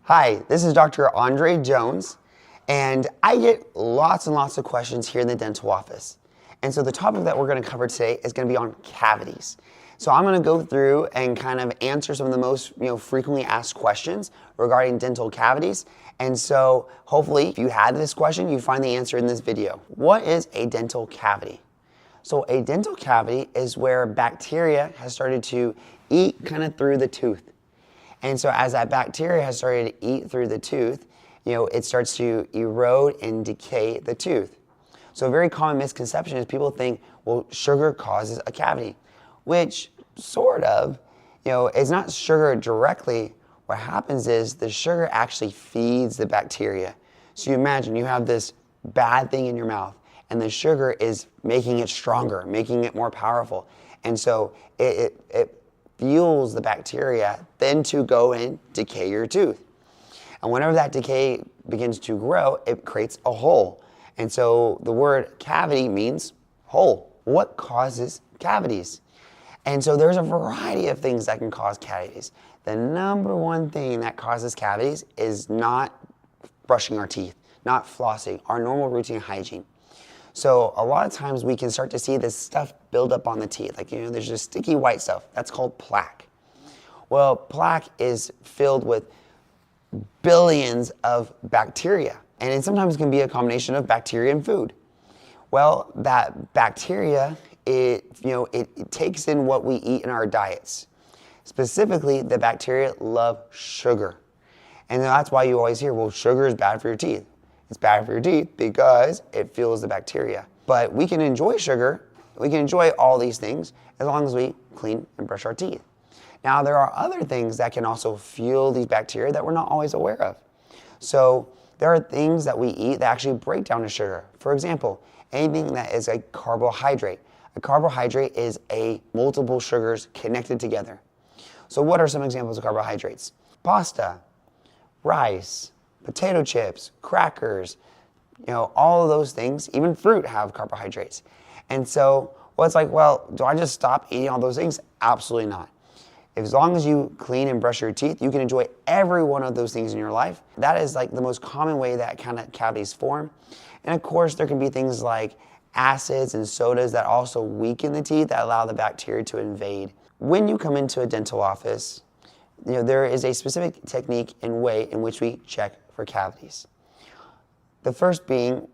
Hi, this is Dr. Andre Jones, and I get lots and lots of questions here in the dental office. And so the topic that we're going to cover today is going to be on cavities. So I'm going to go through and kind of answer some of the most frequently asked questions regarding dental cavities. And so hopefully if you had this question, you find the answer in this video. What is a dental cavity? So a dental cavity is where bacteria has started to eat kind of through the tooth. And so as that bacteria has started to eat through the tooth, it starts to erode and decay the tooth. So a very common misconception is people think, well, sugar causes a cavity, which sort of, it's not sugar directly. What happens is the sugar actually feeds the bacteria. So you imagine you have this bad thing in your mouth and the sugar is making it stronger, making it more powerful. And so it fuels the bacteria then to go and decay your tooth. And whenever that decay begins to grow, it creates a hole. And so the word cavity means hole. What causes cavities? And so there's a variety of things that can cause cavities. The number one thing that causes cavities is not brushing our teeth, not flossing, our normal routine hygiene. So a lot of times we can start to see this stuff build up on the teeth. Like, there's just sticky white stuff. That's called plaque. Well, plaque is filled with billions of bacteria. And it sometimes can be a combination of bacteria and food. Well, that bacteria, it takes in what we eat in our diets. Specifically, the bacteria love sugar. And that's why you always hear, well, sugar is bad for your teeth. It's bad for your teeth because it fuels the bacteria. But we can enjoy sugar, we can enjoy all these things as long as we clean and brush our teeth. Now, there are other things that can also fuel these bacteria that we're not always aware of. So there are things that we eat that actually break down to sugar. For example, anything that is a carbohydrate. A carbohydrate is multiple sugars connected together. So what are some examples of carbohydrates? Pasta, rice, potato chips, crackers, all of those things, even fruit have carbohydrates. And so, it's like, well, do I just stop eating all those things? Absolutely not. As long as you clean and brush your teeth, you can enjoy every one of those things in your life. That is like the most common way that kind of cavities form. And of course, there can be things like acids and sodas that also weaken the teeth that allow the bacteria to invade. When you come into a dental office, there is a specific technique and way in which we check for cavities. The first being,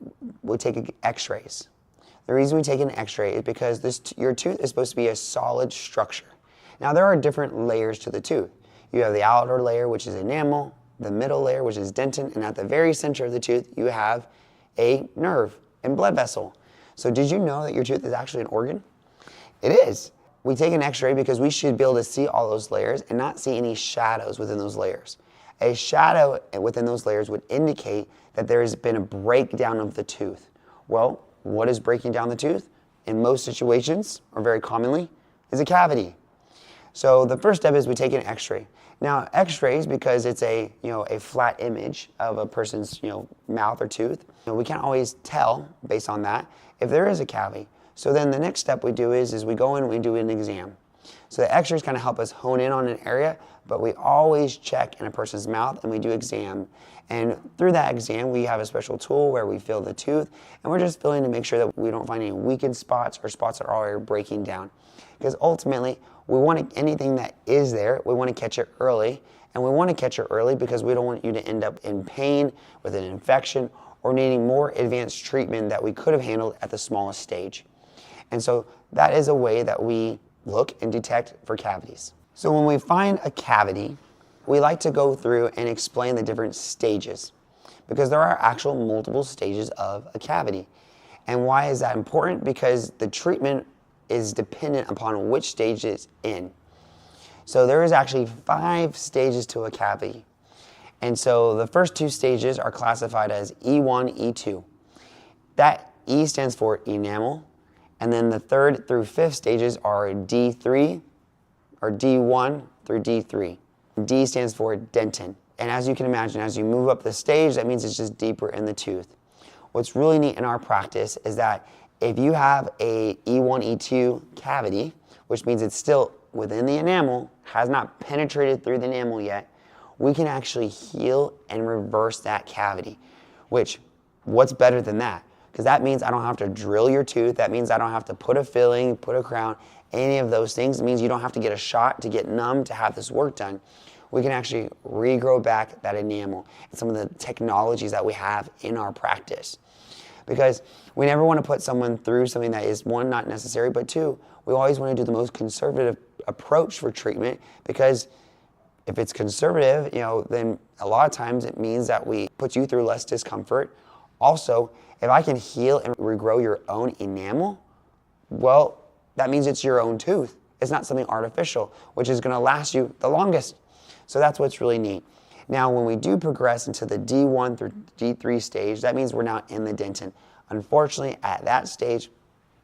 we take x-rays. The reason we take an x-ray is because your tooth is supposed to be a solid structure. Now, there are different layers to the tooth. You have the outer layer, which is enamel, the middle layer, which is dentin, and at the very center of the tooth, you have a nerve and blood vessel. So did you know that your tooth is actually an organ? It is. We take an x-ray because we should be able to see all those layers and not see any shadows within those layers. A shadow within those layers would indicate that there has been a breakdown of the tooth. Well, what is breaking down the tooth? In most situations, or very commonly, is a cavity. So the first step is we take an x-ray. Now, x-rays, because it's a flat image of a person's mouth or tooth, we can't always tell based on that if there is a cavity. So then the next step we do is we go in and we do an exam. So the x-rays kind of help us hone in on an area, but we always check in a person's mouth and we do exam. And through that exam, we have a special tool where we feel the tooth, and we're just feeling to make sure that we don't find any weakened spots or spots that are already breaking down. Because ultimately, we want anything that is there, we want to catch it early. And we want to catch it early because we don't want you to end up in pain with an infection or needing more advanced treatment that we could have handled at the smallest stage. And so that is a way that we look and detect for cavities. So when we find a cavity, we like to go through and explain the different stages because there are actual multiple stages of a cavity. And why is that important? Because the treatment is dependent upon which stage it's in. So there is actually 5 stages to a cavity. And so the first 2 stages are classified as E1, E2. That E stands for enamel, and then the 3rd through 5th stages are D3, or D1 through D3. D stands for dentin. And as you can imagine, as you move up the stage, that means it's just deeper in the tooth. What's really neat in our practice is that if you have a E1, E2 cavity, which means it's still within the enamel, has not penetrated through the enamel yet, we can actually heal and reverse that cavity. Which, what's better than that? Because that means I don't have to drill your tooth. That means I don't have to put a filling, put a crown, any of those things. It means you don't have to get a shot to get numb to have this work done. We can actually regrow back that enamel and some of the technologies that we have in our practice. Because we never want to put someone through something that is, one, not necessary, but two, we always want to do the most conservative approach for treatment, because if it's conservative, then a lot of times it means that we put you through less discomfort. Also, if I can heal and regrow your own enamel, well, that means it's your own tooth. It's not something artificial, which is going to last you the longest. So that's what's really neat. Now, when we do progress into the D1 through D3 stage, that means we're now in the dentin. Unfortunately, at that stage,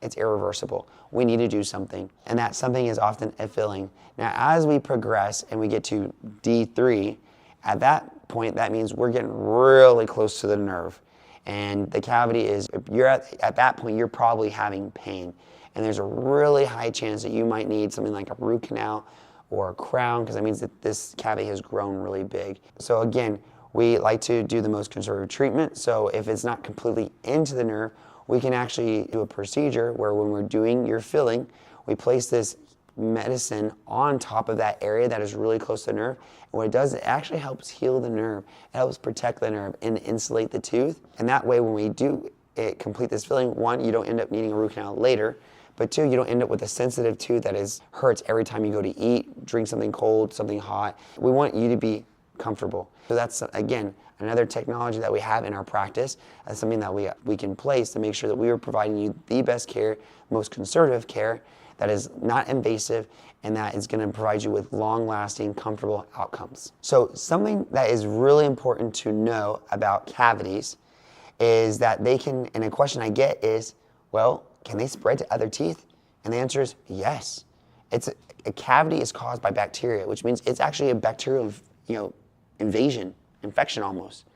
it's irreversible. We need to do something, and that something is often a filling. Now, as we progress and we get to D3, at that point, that means we're getting really close to the nerve. And the cavity is, if you're at that point, you're probably having pain. And there's a really high chance that you might need something like a root canal or a crown, because that means that this cavity has grown really big. So again, we like to do the most conservative treatment. So if it's not completely into the nerve, we can actually do a procedure where when we're doing your filling, we place this medicine on top of that area that is really close to the nerve. And what it does, it actually helps heal the nerve. It helps protect the nerve and insulate the tooth. And that way, when we do complete this filling, one, you don't end up needing a root canal later. But two, you don't end up with a sensitive tooth that hurts every time you go to eat, drink something cold, something hot. We want you to be comfortable. So that's, again, another technology that we have in our practice. That's something that we can place to make sure that we are providing you the best care, most conservative care that is not invasive, and that is going to provide you with long-lasting, comfortable outcomes. So something that is really important to know about cavities is that they can, and a question I get is, well, can they spread to other teeth? And the answer is yes. A cavity is caused by bacteria, which means it's actually a bacterial, invasion, infection almost.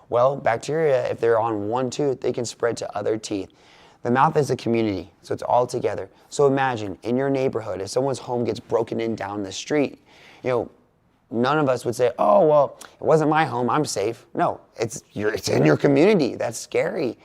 Well, bacteria, if they're on one tooth, they can spread to other teeth. The mouth is a community, so it's all together. So imagine in your neighborhood, if someone's home gets broken in down the street, none of us would say, oh, well, it wasn't my home, I'm safe. No, it's in your community. That's scary.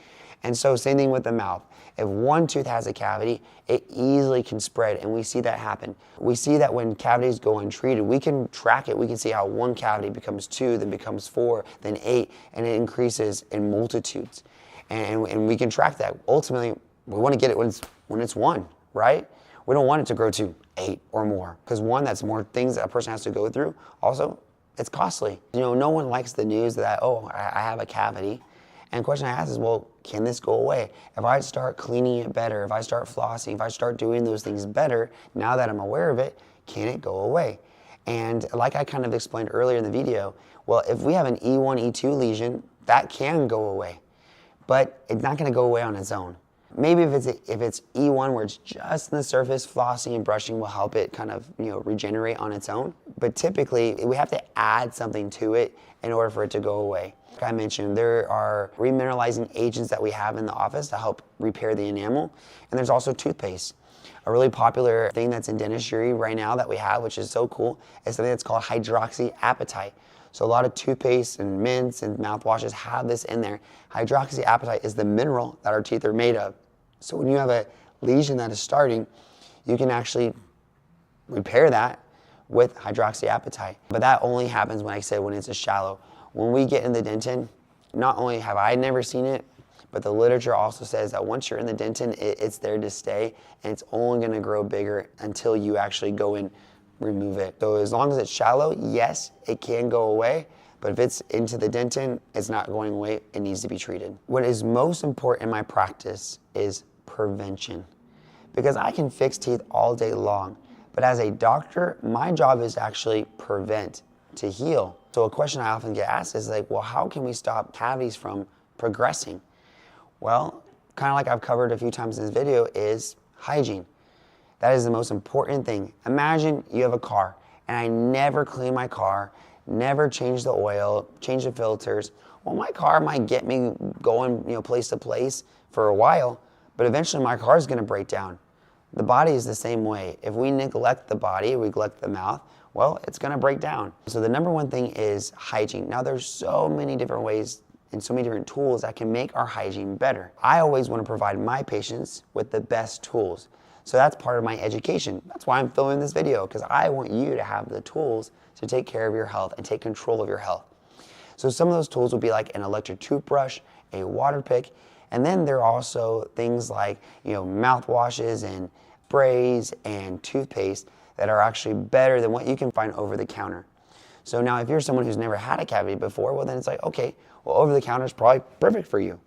And so same thing with the mouth. If one tooth has a cavity, it easily can spread, and we see that happen. We see that when cavities go untreated, we can track it. We can see how one cavity becomes 2, then becomes 4, then 8, and it increases in multitudes. And we can track that. Ultimately, we want to get it when it's 1, right? We don't want it to grow to 8 or more, because 1, that's more things that a person has to go through. Also, it's costly. No one likes the news that, oh, I have a cavity. And the question I ask is, well, can this go away? If I start cleaning it better, if I start flossing, if I start doing those things better, now that I'm aware of it, can it go away? And like I kind of explained earlier in the video, well, if we have an E1, E2 lesion, that can go away, but it's not going to go away on its own. Maybe if it's E1 where it's just in the surface, flossing and brushing will help it kind of regenerate on its own. But typically, we have to add something to it in order for it to go away. Like I mentioned, there are remineralizing agents that we have in the office to help repair the enamel, and there's also toothpaste. A really popular thing that's in dentistry right now that we have, which is so cool, is something that's called hydroxyapatite. So a lot of toothpaste and mints and mouthwashes have this in there. Hydroxyapatite is the mineral that our teeth are made of. So when you have a lesion that is starting, you can actually repair that with hydroxyapatite. But that only happens, when it's a shallow. When we get in the dentin, not only have I never seen it, but the literature also says that once you're in the dentin, it's there to stay, and it's only going to grow bigger until you actually go and remove it. So as long as it's shallow, yes, it can go away, but if it's into the dentin, it's not going away, it needs to be treated. What is most important in my practice is prevention, because I can fix teeth all day long, but as a doctor, my job is actually prevent, to heal. So a question I often get asked is like, well, how can we stop cavities from progressing? Well, kind of like I've covered a few times in this video, is hygiene. That is the most important thing. Imagine you have a car, and I never clean my car, never change the oil, change the filters. Well, my car might get me going, place to place for a while, but eventually my car is going to break down. The body is the same way. If we neglect the body, we neglect the mouth, well, it's gonna break down. So the number one thing is hygiene. Now there's so many different ways and so many different tools that can make our hygiene better. I always wanna provide my patients with the best tools. So that's part of my education. That's why I'm filming this video, because I want you to have the tools to take care of your health and take control of your health. So some of those tools will be like an electric toothbrush, a water pick, and then there are also things like, mouthwashes and sprays and toothpaste that are actually better than what you can find over the counter. So now if you're someone who's never had a cavity before, well then it's like, okay, well over the counter is probably perfect for you.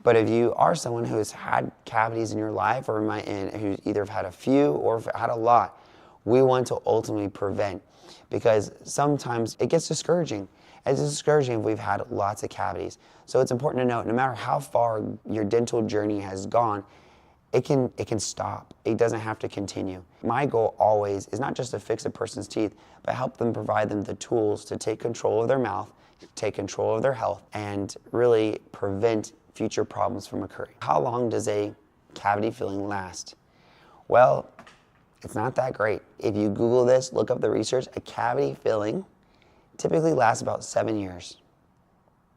But if you are someone who has had cavities in your life or who either have had a few or had a lot, we want to ultimately prevent, because sometimes it gets discouraging. It's discouraging if we've had lots of cavities. So it's important to note, no matter how far your dental journey has gone, it can stop. It doesn't have to continue. My goal always is not just to fix a person's teeth, but help them, provide them the tools to take control of their mouth, take control of their health, and really prevent future problems from occurring. How long does a cavity filling last? Well, it's not that great. If you Google this, look up the research, a cavity filling typically lasts about 7 years.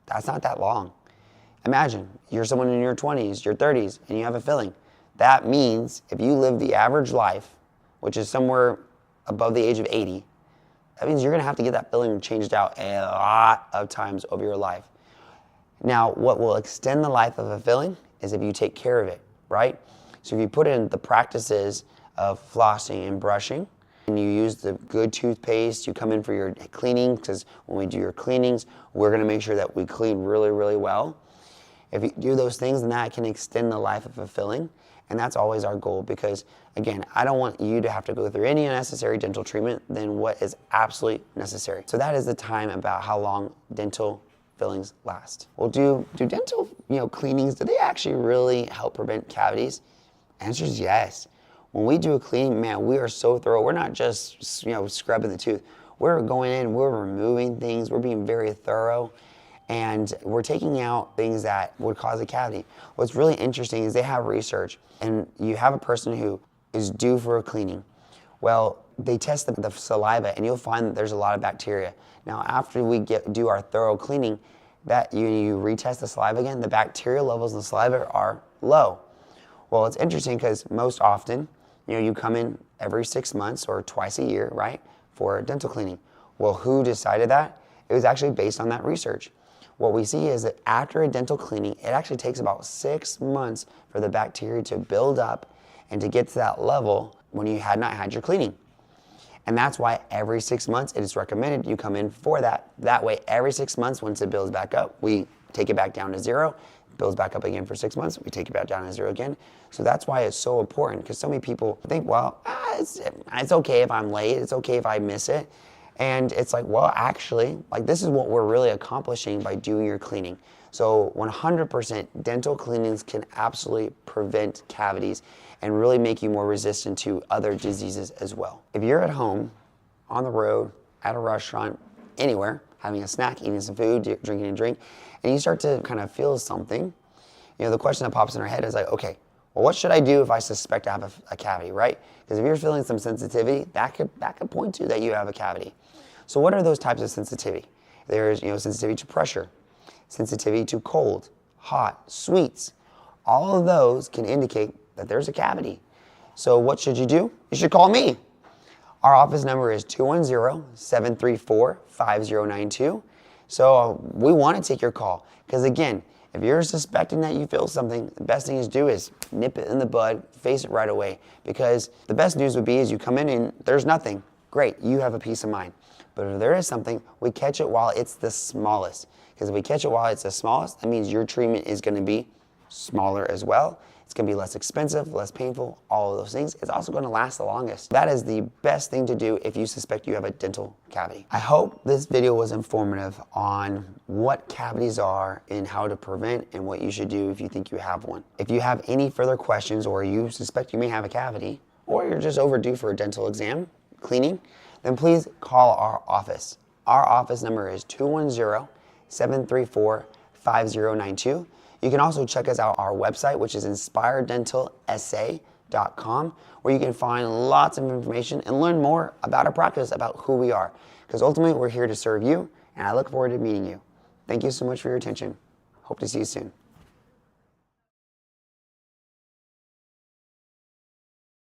That's not that long. Imagine you're someone in your 20s, your 30s, and you have a filling. That means if you live the average life, which is somewhere above the age of 80, that means you're gonna have to get that filling changed out a lot of times over your life. Now, what will extend the life of a filling is if you take care of it, right? So if you put in the practices of flossing and brushing, and you use the good toothpaste, you come in for your cleaning, because when we do your cleanings, we're gonna make sure that we clean really, really well. If you do those things, then that can extend the life of a filling, and that's always our goal, because again, I don't want you to have to go through any unnecessary dental treatment than what is absolutely necessary. So that is the time about how long dental fillings last. Well, do dental cleanings, do they actually really help prevent cavities? Answer is yes. When we do a cleaning, man, we are so thorough. We're not just scrubbing the tooth. We're going in, we're removing things, we're being very thorough, and we're taking out things that would cause a cavity. What's really interesting is they have research, and you have a person who is due for a cleaning. Well, they test the saliva, and you'll find that there's a lot of bacteria. Now, after we do our thorough cleaning, that you retest the saliva again, the bacterial levels in the saliva are low. Well, it's interesting because most often, you come in every 6 months or twice a year, right, for dental cleaning. Well, who decided that? It was actually based on that research. What we see is that after a dental cleaning, it actually takes about 6 months for the bacteria to build up and to get to that level when you had not had your cleaning. And that's why every 6 months it is recommended you come in for that. That way, every 6 months, once it builds back up, we take it back down to zero, builds back up again for 6 months, we take it back down to zero again. So that's why it's so important, because so many people think, well, it's okay if I'm late, it's okay if I miss it. And it's like, well, actually, this is what we're really accomplishing by doing your cleaning. So 100% dental cleanings can absolutely prevent cavities and really make you more resistant to other diseases as well. If you're at home, on the road, at a restaurant, anywhere, having a snack, eating some food, drinking a drink, and you start to kind of feel something, the question that pops in our head is like, okay, well, what should I do if I suspect I have a cavity, right? Because if you're feeling some sensitivity, that could point to that you have a cavity. So what are those types of sensitivity? There's sensitivity to pressure, sensitivity to cold, hot, sweets. All of those can indicate that there's a cavity. So what should you do? You should call me. Our office number is 210-734-5092. So we want to take your call, because again, if you're suspecting that you feel something, the best thing to do is nip it in the bud, face it right away, because the best news would be is you come in and there's nothing. Great, you have a peace of mind. But if there is something, we catch it while it's the smallest. Because if we catch it while it's the smallest, that means your treatment is going to be smaller as well. It's going to be less expensive, less painful, all of those things. It's also going to last the longest. That is the best thing to do if you suspect you have a dental cavity. I hope this video was informative on what cavities are and how to prevent and what you should do if you think you have one. If you have any further questions, or you suspect you may have a cavity, or you're just overdue for a dental exam, cleaning, then please call our office. Our office number is 210-734-5092. You can also check us out on our website, which is inspiredentalsa.com. andrejones.com, where you can find lots of information and learn more about our practice, about who we are. Because ultimately, we're here to serve you, and I look forward to meeting you. Thank you so much for your attention. Hope to see you soon.